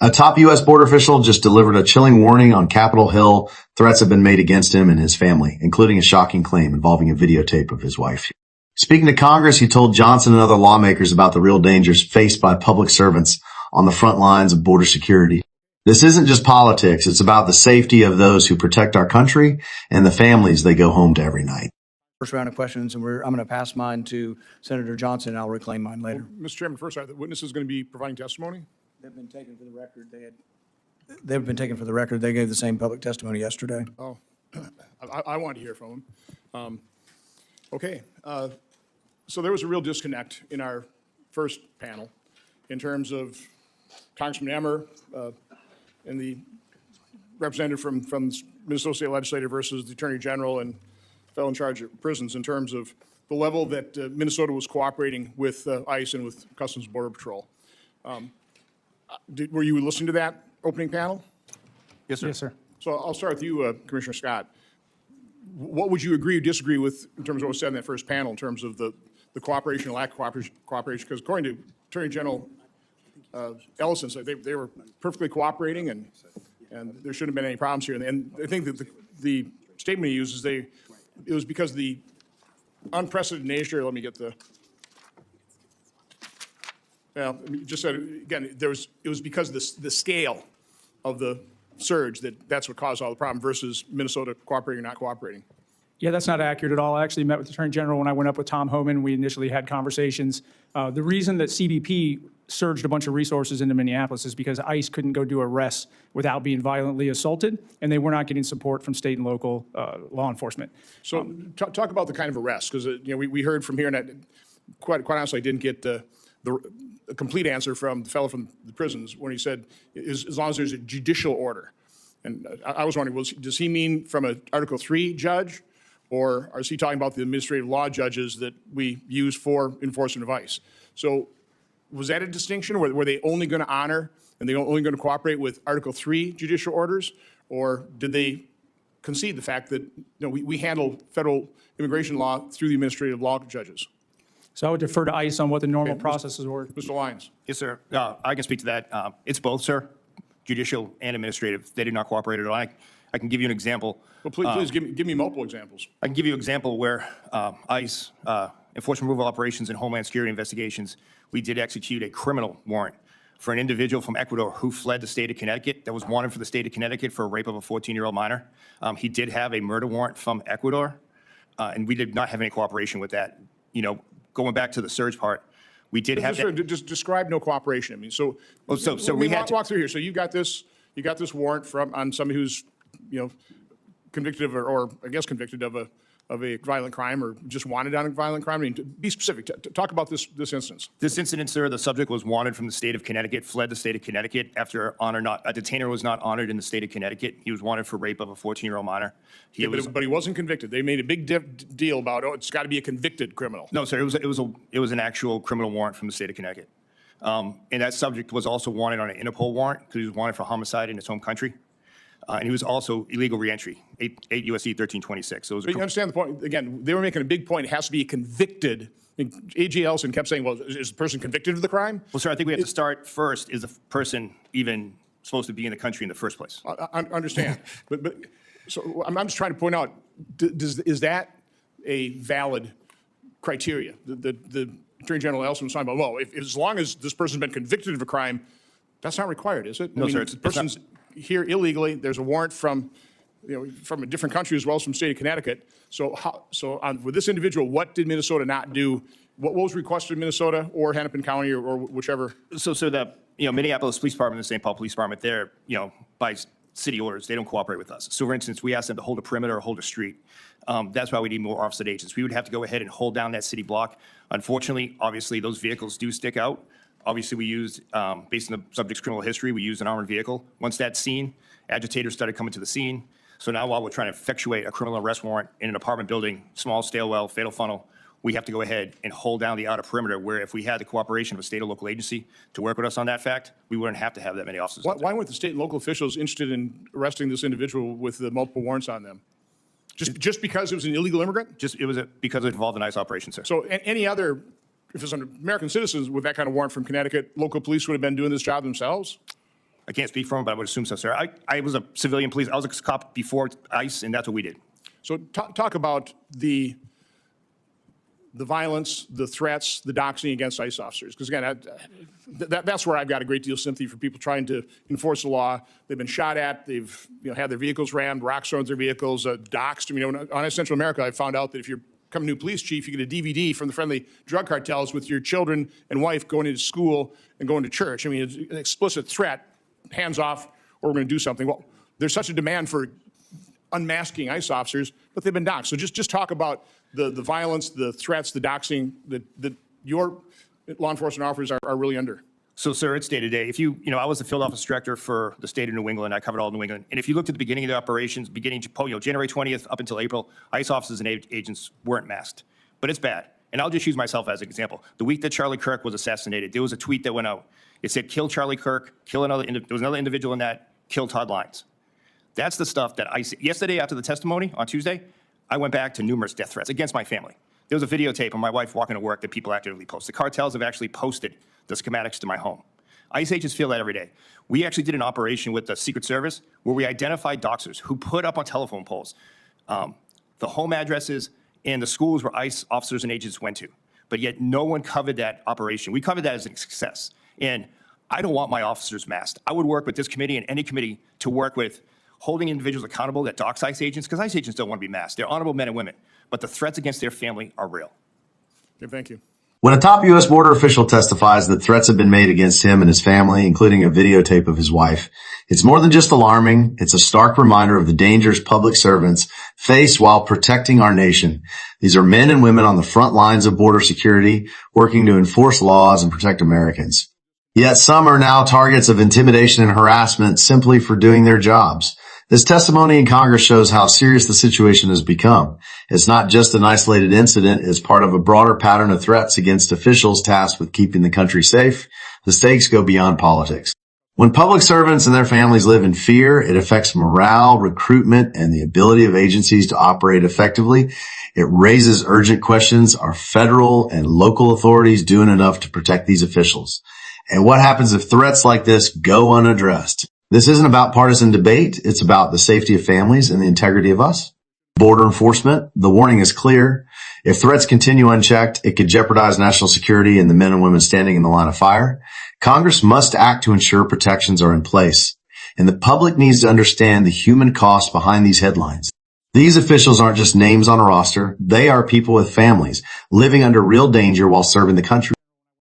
A top U.S. border official just delivered a chilling warning on Capitol Hill. Threats have been made against him and his family, including a shocking claim involving a videotape of his wife. Speaking to Congress, he told Johnson and other lawmakers about the real dangers faced by public servants on the front lines of border security. This isn't just politics. It's about the safety of those who protect our country and the families they go home to every night. First round of questions, and I'm going to pass mine to Senator Johnson, and I'll reclaim mine later. Well, Mr. Chairman, first, are the witnesses going to be providing testimony? They've been taken for the record. They've been taken for the record. They gave the same public testimony yesterday. Oh, I want to hear from them. Okay, so there was a real disconnect in our first panel in terms of Congressman Emmer and the representative from Minnesota State Legislature versus the Attorney General and fellow in charge of prisons in terms of the level that Minnesota was cooperating with ICE and with Customs and Border Patrol. Were you listening to that opening panel? Yes, sir. Yes, sir. So I'll start with you, Commissioner Scott. What would you agree or disagree with in terms of what was said in that first panel in terms of the cooperation or lack of cooperation? Because according to Attorney General Ellison, they were perfectly cooperating and there shouldn't have been any problems here. And I think that the statement he used is it was because of the unprecedented nature. Let me get the. Well, just said again, it was because of the scale of the surge that's what caused all the problem versus Minnesota cooperating or not cooperating. Yeah, that's not accurate at all. I actually met with the Attorney General when I went up with Tom Homan. We initially had conversations. The reason that CBP surged a bunch of resources into Minneapolis is because ICE couldn't go do arrests without being violently assaulted, and they were not getting support from state and local law enforcement. So talk about the kind of arrest, because we heard from here, and I, quite honestly, I didn't get a complete answer from the fellow from the prisons when he said, as long as there's a judicial order. And I was wondering, does he mean from an Article 3 judge, or is he talking about the administrative law judges that we use for enforcement of ICE? So was that a distinction? Were they only going to honor and they only going to cooperate with Article 3 judicial orders? Or did they concede the fact that we handle federal immigration law through the administrative law judges? So I would defer to ICE on what the normal processes were. Mr. Lyons. Yes, sir. I can speak to that. It's both, sir, judicial and administrative. They did not cooperate at all. I can give you an example. Well, please give me multiple examples. I can give you an example where ICE, enforcement removal operations and Homeland Security investigations, we did execute a criminal warrant for an individual from Ecuador who fled the state of Connecticut that was wanted for the state of Connecticut for a rape of a 14-year-old minor. He did have a murder warrant from Ecuador, and we did not have any cooperation with that. Going back to the surge part, we did have that. Just describe no cooperation. I mean, so we had to walk through here. So you got this warrant on somebody who's convicted of, or I guess convicted of a violent crime, or just wanted on a violent crime. I mean, be specific. Talk about this instance. This incident, sir, the subject was wanted from the state of Connecticut, fled the state of Connecticut after a detainer was not honored in the state of Connecticut. He was wanted for rape of a 14-year-old minor. But he wasn't convicted. They made a big deal about, it's got to be a convicted criminal. No, sir, it was an actual criminal warrant from the state of Connecticut. And that subject was also wanted on an Interpol warrant because he was wanted for homicide in his home country. And he was also illegal reentry, 8 U.S.C. 1326. So but you understand the point? Again, they were making a big point. It has to be a convicted. A.J. Ellison kept saying, well, is the person convicted of the crime? Well, sir, I think we have to start first. Is the person even supposed to be in the country in the first place? I understand. but so I'm just trying to point out, is that a valid criteria? The Attorney General Ellison was talking about, well, as long as this person's been convicted of a crime, that's not required, is it? No, sir. The person's here illegally. There's a warrant from a different country as well as from the state of Connecticut. So with this individual, what did Minnesota not do? What was requested in Minnesota or Hennepin County or whichever? So the Minneapolis Police Department and the St. Paul Police Department, they're by city orders, they don't cooperate with us. So for instance, we asked them to hold a perimeter or hold a street. That's why we need more officer agents. We would have to go ahead and hold down that city block. Unfortunately, obviously, those vehicles do stick out. Obviously, we used, based on the subject's criminal history, we used an armored vehicle. Once that's seen, agitators started coming to the scene. So now while we're trying to effectuate a criminal arrest warrant in an apartment building, small stairwell, fatal funnel, we have to go ahead and hold down the outer perimeter, where if we had the cooperation of a state or local agency to work with us on that fact, we wouldn't have to have that many officers. Why weren't the state and local officials interested in arresting this individual with the multiple warrants on them? Just because it was an illegal immigrant? Because it involved a nice operation, sir. So any other, if it's under American citizens with that kind of warrant from Connecticut, local police would have been doing this job themselves? I can't speak for him, but I would assume so, sir. I was a civilian police. I was a cop before ICE, and that's what we did. So talk about the violence, the threats, the doxing against ICE officers. Because again, that's where I've got a great deal of sympathy for people trying to enforce the law. They've been shot at. They've had their vehicles rammed, rocks thrown at their vehicles, doxed. On Central America, I found out that if you're become a new police chief, you get a DVD from the friendly drug cartels with your children and wife going into school and going to church. It's an explicit threat, hands off, or we're going to do something. Well, there's such a demand for unmasking ICE officers, but they've been doxxed. So just talk about the violence, the threats, the doxing that your law enforcement officers are really under. So, sir, it's day to day. I was the field office director for the state of New England. I covered all of New England. And if you looked at the beginning of the operations, January 20th up until April, ICE officers and agents weren't masked. But it's bad. And I'll just use myself as an example. The week that Charlie Kirk was assassinated, there was a tweet that went out. It said, kill Charlie Kirk, there was another individual in that, kill Todd Lyons. That's the stuff that yesterday after the testimony on Tuesday, I went back to numerous death threats against my family. There was a videotape of my wife walking to work that people actively post. The cartels have actually posted the schematics to my home. ICE agents feel that every day. We actually did an operation with the Secret Service where we identified doxers who put up on telephone poles the home addresses and the schools where ICE officers and agents went to. But yet no one covered that operation. We covered that as a success. And I don't want my officers masked. I would work with this committee and any committee to work with holding individuals accountable that dox ICE agents, because ICE agents don't want to be masked. They're honorable men and women, but the threats against their family are real. Okay, thank you. When a top U.S. border official testifies that threats have been made against him and his family, including a videotape of his wife, it's more than just alarming. It's a stark reminder of the dangers public servants face while protecting our nation. These are men and women on the front lines of border security, working to enforce laws and protect Americans. Yet some are now targets of intimidation and harassment simply for doing their jobs. This testimony in Congress shows how serious the situation has become. It's not just an isolated incident. It's part of a broader pattern of threats against officials tasked with keeping the country safe. The stakes go beyond politics. When public servants and their families live in fear, it affects morale, recruitment, and the ability of agencies to operate effectively. It raises urgent questions. Are federal and local authorities doing enough to protect these officials? And what happens if threats like this go unaddressed? This isn't about partisan debate. It's about the safety of families and the integrity of us. Border enforcement, the warning is clear. If threats continue unchecked, it could jeopardize national security and the men and women standing in the line of fire. Congress must act to ensure protections are in place. And the public needs to understand the human cost behind these headlines. These officials aren't just names on a roster. They are people with families living under real danger while serving the country.